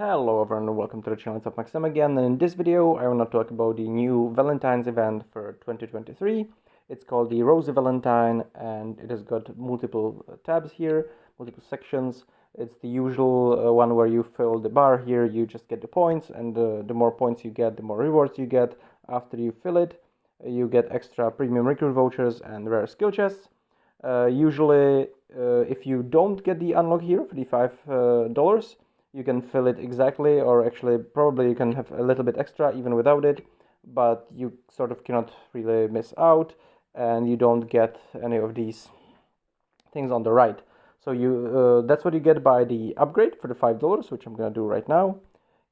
Hello everyone and welcome to the channel. It's up Maxim again, and in this video I want to talk about the new Valentine's event for 2023. It's called the Rosy Valentine and it has got multiple tabs here, multiple sections. It's the usual one where you fill the bar here, you just get the points, and the more points you get, the more rewards you get. After you fill it, you get extra premium recruit vouchers and rare skill chests. Usually if you don't get the unlock here for the $5, you can fill it exactly, or actually probably you can have a little bit extra even without it, but you sort of cannot really miss out, and you don't get any of these things on the right. So you that's what you get by the upgrade for the $5, which I'm gonna do right now.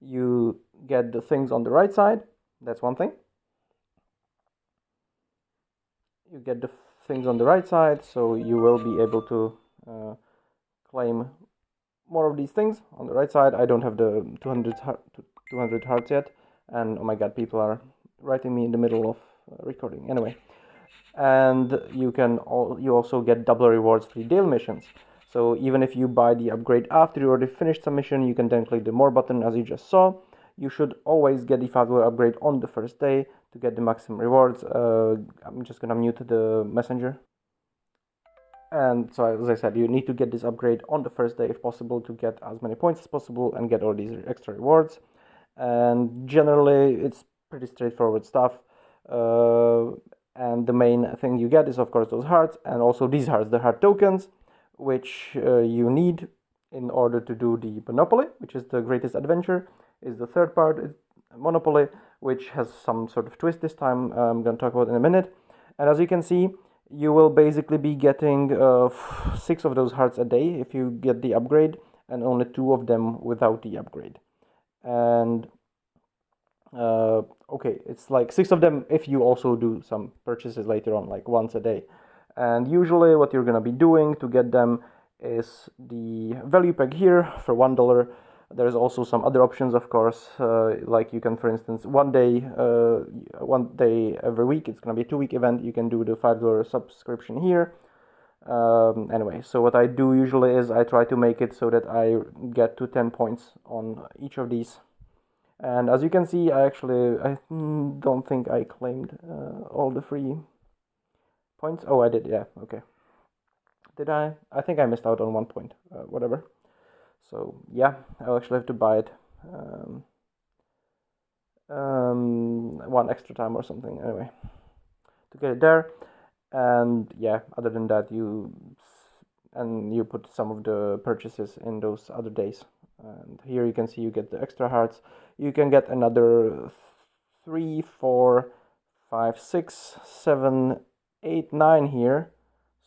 You get the things on the right side. That's one thing. You get the things on the right side, so you will be able to claim more of these things on the right side. I don't have the 200 hearts yet, and oh my god, people are writing me in the middle of recording. Anyway, and you also get double rewards for the daily missions. So even if you buy the upgrade after you already finished some mission, you can then click the more button as you just saw. You should always get the $5 upgrade on the first day to get the maximum rewards. I'm just gonna mute the messenger. And so, as I said, you need to get this upgrade on the first day if possible to get as many points as possible and get all these extra rewards. And generally, it's pretty straightforward stuff. And the main thing you get is, of course, those hearts, and also these hearts, the heart tokens, which you need in order to do the Monopoly, which is the greatest adventure, is the third part. It's Monopoly, which has some sort of twist this time. I'm going to talk about in a minute. And as you can see, you will basically be getting 6 of those hearts a day if you get the upgrade, and only 2 of them without the upgrade. And okay, it's like 6 of them if you also do some purchases later on, like once a day. And usually what you're gonna be doing to get them is the value pack here for $1. There's also some other options, of course, like you can, for instance, one day every week, it's going to be a 2-week event, you can do the $5 subscription here. Anyway, so what I do usually is I try to make it so that I get to 10 points on each of these. And as you can see, I don't think I claimed all the free points. Oh, I did, yeah, okay. Did I? I think I missed out on 1 point, whatever. So yeah, I'll actually have to buy it one extra time or something, anyway, to get it there. And yeah, other than that, you put some of the purchases in those other days. And here you can see you get the extra hearts. You can get another 3, 4, 5, 6, 7, 8, 9 here.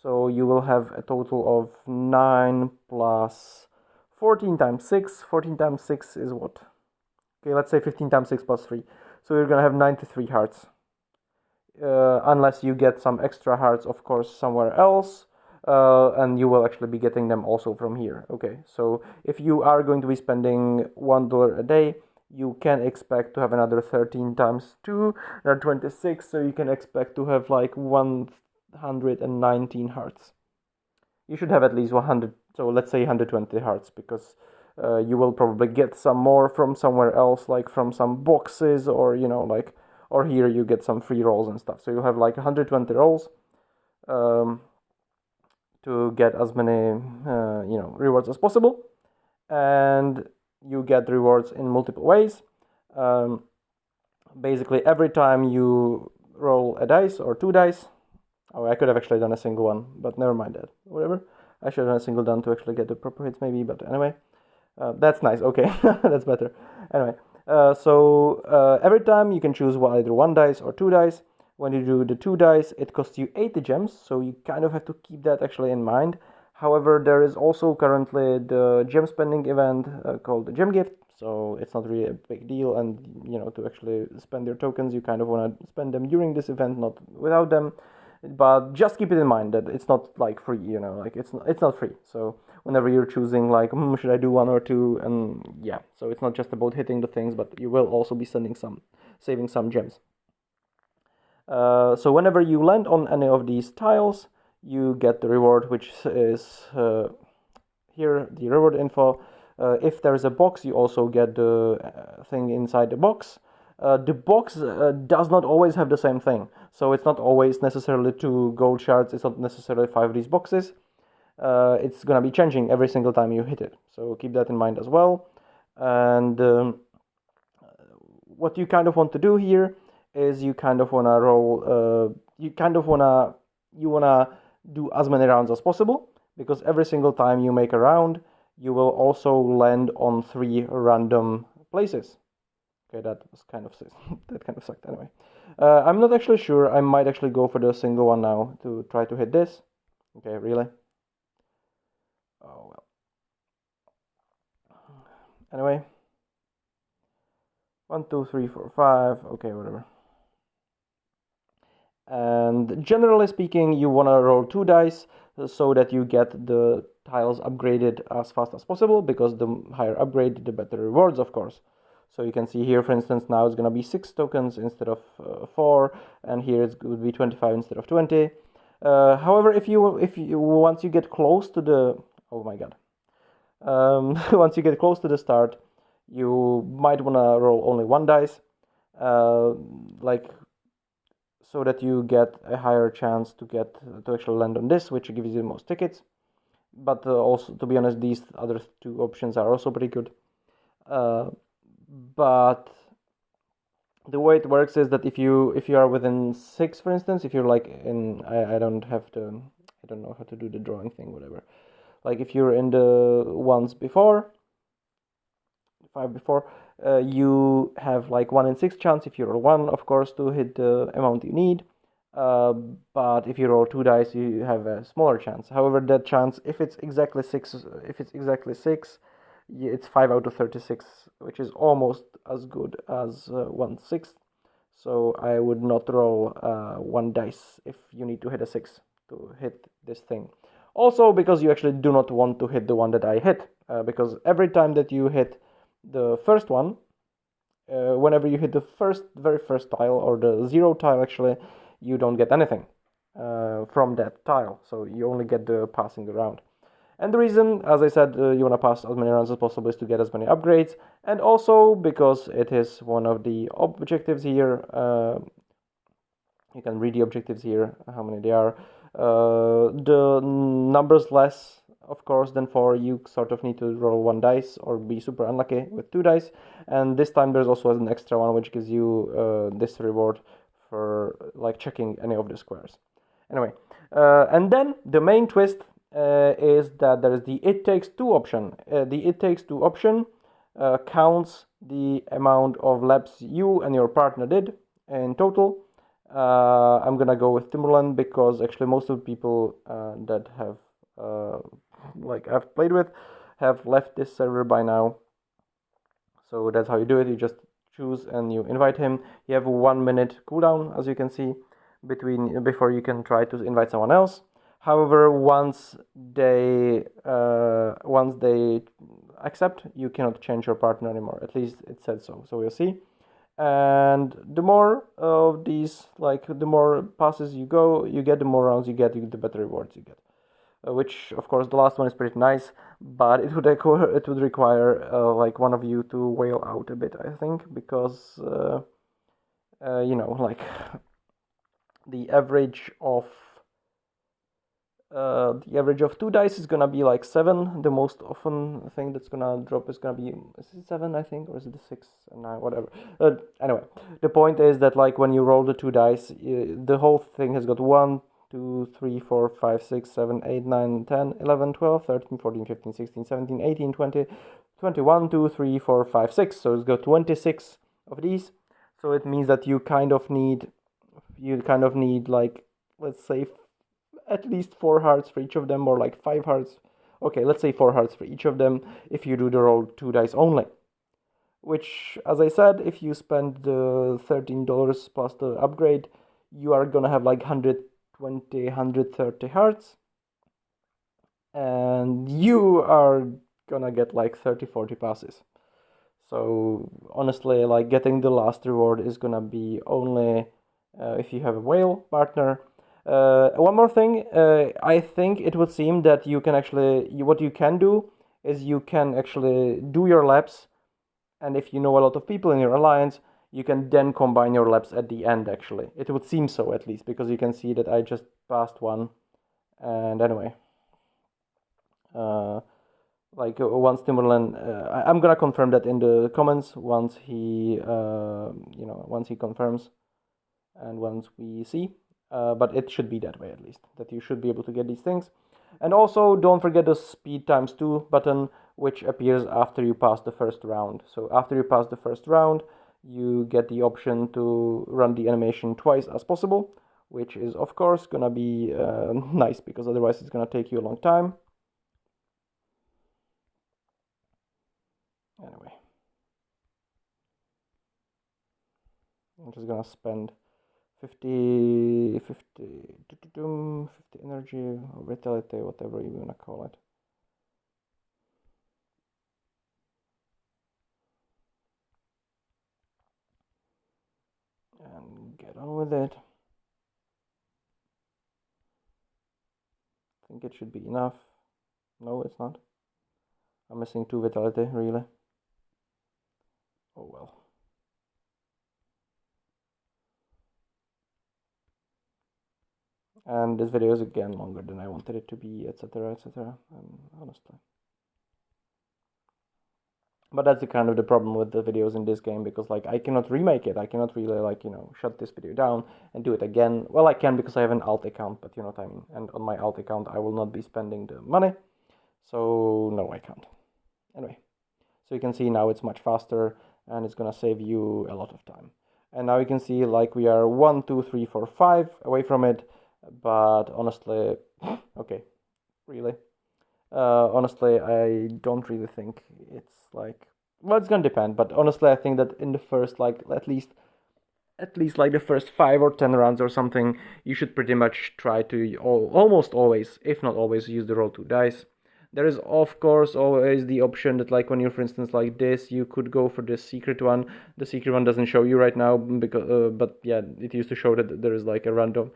So you will have a total of 9 plus 14 times 6. 14 times 6 is what? Okay, let's say 15 times 6 plus 3. So you're gonna have 93 hearts. Unless you get some extra hearts, of course, somewhere else. And you will actually be getting them also from here. Okay, so if you are going to be spending $1 a day, you can expect to have another 13 times 2, 26. So you can expect to have like 119 hearts. You should have at least 100, so let's say 120 hearts, because you will probably get some more from somewhere else, like from some boxes, or or here you get some free rolls and stuff. So you'll have like 120 rolls to get as many rewards as possible, and you get rewards in multiple ways. Basically, every time you roll a dice or 2 dice. Oh, I could have actually done a single one, but never mind that. Whatever. I should have done a single done to actually get the proper hits, maybe, but anyway. That's nice. Okay, that's better. Anyway, so every time you can choose either 1 dice or 2 dice. When you do the 2 dice, it costs you 80 gems, so you kind of have to keep that actually in mind. However, there is also currently the gem spending event called the Gem Gift, so it's not really a big deal, and to actually spend your tokens, you kind of want to spend them during this event, not without them. But just keep it in mind that it's not like free, like it's not free. So whenever you're choosing like should I do 1 or 2, and yeah, so it's not just about hitting the things, but you will also be saving some gems. So whenever you land on any of these tiles, you get the reward, which is here, the reward info. If there's a box, you also get the thing inside the box. The box does not always have the same thing, so it's not always necessarily 2 gold shards, it's not necessarily 5 of these boxes. It's gonna be changing every single time you hit it, so keep that in mind as well. And what you kind of want to do here is you kind of wanna roll. You wanna do as many rounds as possible, because every single time you make a round, you will also land on 3 random places. Okay, that was kind of that kind of sucked anyway. I'm not actually sure. I might actually go for the single one now to try to hit this. Okay, really? Oh well. Anyway, 1, 2, 3, 4, 5. Okay, whatever. And generally speaking, you want to roll 2 dice so that you get the tiles upgraded as fast as possible, because the higher upgrade, the better rewards, of course. So you can see here, for instance, now it's going to be 6 tokens instead of 4, and here it would be 25 instead of 20. However, if you once you get close to the once you get close to the start, you might want to roll only 1 dice, like, so that you get a higher chance to actually land on this, which gives you the most tickets. But also, to be honest, these other 2 options are also pretty good. But the way it works is that if you are within 6, for instance, if you're like in, I don't know how to do the drawing thing, whatever. Like if you're in the ones before, 5 before, you have like 1 in 6 chance if you roll 1, of course, to hit the amount you need. But if you roll 2 dice, you have a smaller chance. However, that chance, if it's exactly 6, it's 5 out of 36, which is almost as good as 1/6. So I would not roll 1 dice if you need to hit a 6 to hit this thing. Also, because you actually do not want to hit the one that I hit, because every time that you hit the first one, whenever you hit the very first tile, or the 0 tile actually, you don't get anything from that tile, so you only get the passing around. And the reason, as I said, you want to pass as many rounds as possible is to get as many upgrades, and also because it is one of the objectives here. You can read the objectives here, how many they are. The numbers less, of course, than 4, you sort of need to roll 1 dice or be super unlucky with 2 dice. And this time there's also an extra one which gives you this reward for like checking any of the squares. Anyway, and then the main twist is that there is the It Takes Two option. The It Takes Two option counts the amount of laps you and your partner did in total. I'm gonna go with Timberland because actually most of the people that have I've played with have left this server by now. So that's how you do it. You just choose and you invite him. You have a 1 minute cooldown, as you can see, before you can try to invite someone else. However, once they accept, you cannot change your partner anymore. At least it said so. So we'll see. And the more of these, the more passes you get, the more rounds you get, the better rewards you get. Which, of course, the last one is pretty nice, but it would require one of you to wail out a bit, I think, because the average of 2 dice is gonna be like 7. The most often thing that's gonna drop is gonna be, is it 7, I think, or is it 6 and 9, whatever. Anyway, the point is that when you roll the 2 dice, the whole thing has got 1, 2, 3, 4, 5, 6, 7, 8, 9, 10, 11, 12, 13, 14, 15, 16, 17, 18, 20, 21, 2, 3, 4, 5, 6. So it's got 26 of these. So it means that you kind of need let's say at least 4 hearts for each of them, or 5 hearts. Okay, let's say 4 hearts for each of them if you do the roll 2 dice only. Which, as I said, if you spend the $13 plus the upgrade, you are gonna have 120, 130 hearts. And you are gonna get 30, 40 passes. So honestly, getting the last reward is gonna be only if you have a whale partner. One more thing, I think it would seem that you can actually, what you can do is you can actually do your laps, and if you know a lot of people in your alliance, you can then combine your laps at the end, actually. It would seem so, at least, because you can see that I just passed one. And anyway, once Timberland, I'm gonna confirm that in the comments once he, once he confirms and once we see. But it should be that way, at least, that you should be able to get these things. And also, don't forget the speed times 2 button, which appears after you pass the first round. So after you pass the first round, you get the option to run the animation twice as possible, which is of course gonna be nice, because otherwise it's gonna take you a long time. Anyway, I'm just gonna spend 50 energy or vitality, whatever you wanna call it. And get on with it. I think it should be enough. No, it's not. I'm missing 2 vitality, really. Oh well. And this video is again longer than I wanted it to be, etc, etc, honestly. But that's the kind of the problem with the videos in this game, because like I cannot remake it. I cannot really shut this video down and do it again. Well, I can because I have an alt account, but you know what I mean. And on my alt account, I will not be spending the money. So no, I can't. Anyway, so you can see now it's much faster and it's gonna save you a lot of time. And now you can see like we are 1, 2, 3, 4, 5 away from it. But honestly, okay, really. Honestly, I don't really think it's like, well, it's gonna depend, but honestly, I think that in the first, like, at least like the first 5 or 10 rounds or something, you should pretty much try to almost always, if not always, use the roll 2 dice. There is of course always the option that, like, when you're, for instance, like this, you could go for the secret one. The secret one doesn't show you right now because, but yeah, it used to show that there is like a random.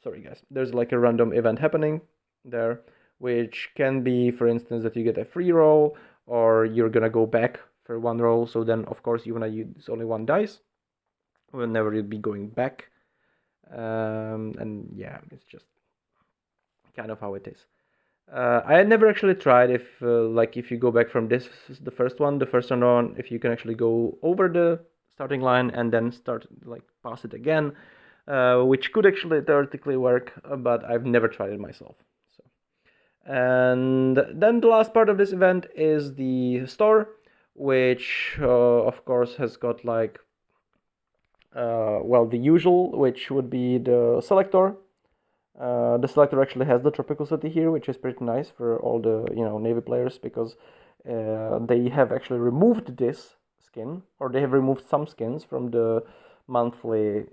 Sorry guys, there's like a random event happening there, which can be, for instance, that you get a free roll, or you're gonna go back for one roll. So then, of course, you wanna use only 1 dice whenever you'd be going back. And yeah, it's just kind of how it is. I had never actually tried if you go back from the first one on, if you can actually go over the starting line and then start pass it again, which could actually theoretically work, but I've never tried it myself. So, and then the last part of this event is the store, which of course has got the usual, which would be the selector. The selector actually has the tropical city here, which is pretty nice for all the Navy players, because they have actually removed this skin, or they have removed some skins from the monthly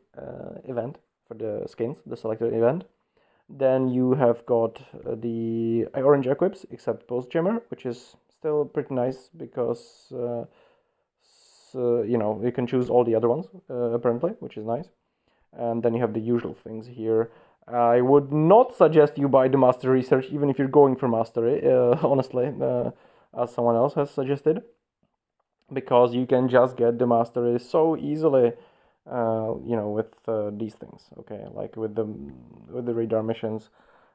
event for the skins, the selector event. Then you have got the orange equips, except post jammer, which is still pretty nice because you can choose all the other ones apparently, which is nice. And then you have the usual things here. I would not suggest you buy the Master Research, even if you're going for Mastery, honestly, as someone else has suggested, because you can just get the Mastery so easily, with these things, okay, like with the radar missions,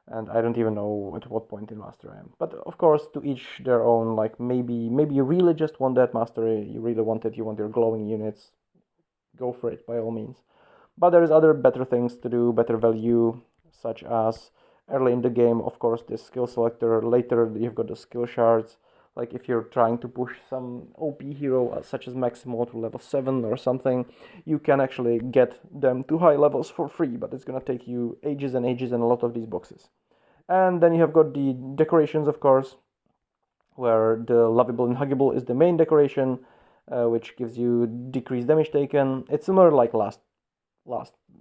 and I don't even know at what point in Mastery I am. But of course, to each their own. Like maybe you really just want that Mastery, you really want it, you want your glowing units, go for it by all means. But there is other better things to do, better value, such as early in the game, of course, this skill selector. Later, you've got the skill shards. Like if you're trying to push some OP hero, such as Maximo, to level 7 or something, you can actually get them to high levels for free, but it's gonna take you ages and ages and a lot of these boxes. And then you have got the decorations, of course, where the lovable and huggable is the main decoration, which gives you decreased damage taken. It's similar like last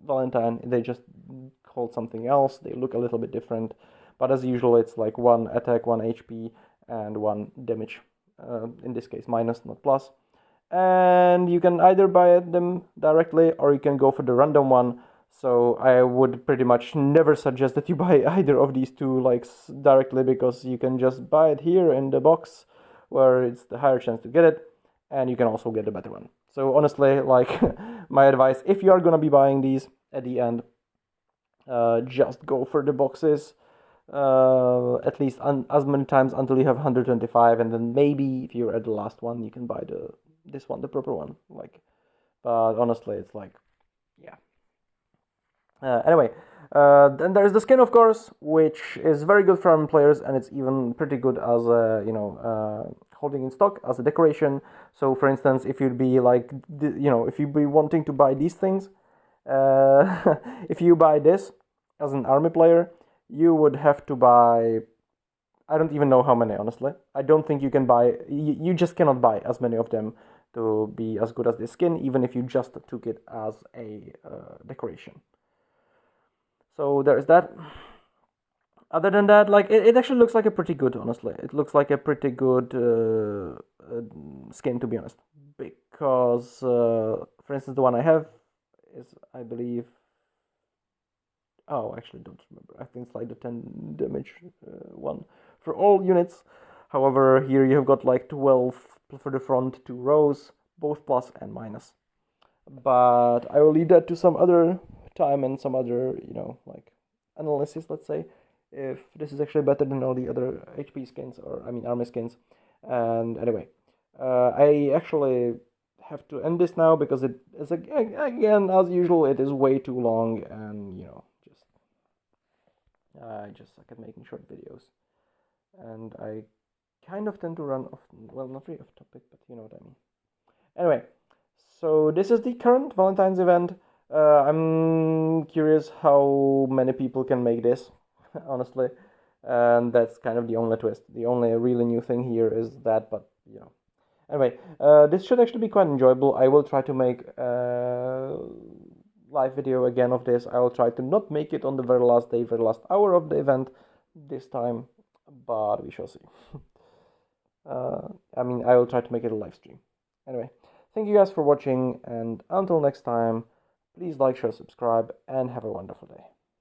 Valentine. They just called something else. They look a little bit different, but as usual, it's like 1 attack, 1 HP, and 1 damage. In this case, minus, not plus. And you can either buy them directly, or you can go for the random one. So I would pretty much never suggest that you buy either of these two directly, because you can just buy it here in the box, where it's the higher chance to get it, and you can also get a better one. So honestly, like my advice, if you are gonna be buying these at the end, just go for the boxes, at least as many times until you have 125, and then maybe if you're at the last one, you can buy this one, the proper one. Like, but honestly, it's like, yeah. Anyway, then there's the skin, of course, which is very good for army players, and it's even pretty good as a, holding in stock as a decoration. So, for instance, if you'd be like, if you'd be wanting to buy these things, if you buy this as an army player, you would have to buy, I don't even know how many, honestly. I don't think you can buy, you just cannot buy as many of them to be as good as this skin, even if you just took it as a decoration. So there's that. Other than that, like, it actually looks like a pretty good, honestly. It looks like a pretty good skin, to be honest. Because, for instance, the one I have is, I believe, oh, actually don't remember. I think it's like the 10 damage one for all units. However, here you have got like 12 for the front, 2 rows, both plus and minus. But I will leave that to some other time and some other, like analysis, let's say, if this is actually better than all the other HP skins, or I mean army skins. And anyway, I actually have to end this now because it is, again, as usual, it is way too long, and I just suck at making short videos, and I kind of tend to run off, well, not really off topic, but you know what I mean. Anyway, so this is the current Valentine's event. I'm curious how many people can make this, honestly, and that's kind of the only twist. The only really new thing here is that, but Anyway, this should actually be quite enjoyable. I will try to make a live video again of this. I will try to not make it on the very last day, very last hour of the event this time, but we shall see. I mean, I will try to make it a live stream. Anyway, thank you guys for watching, and until next time, please like, share, subscribe, and have a wonderful day.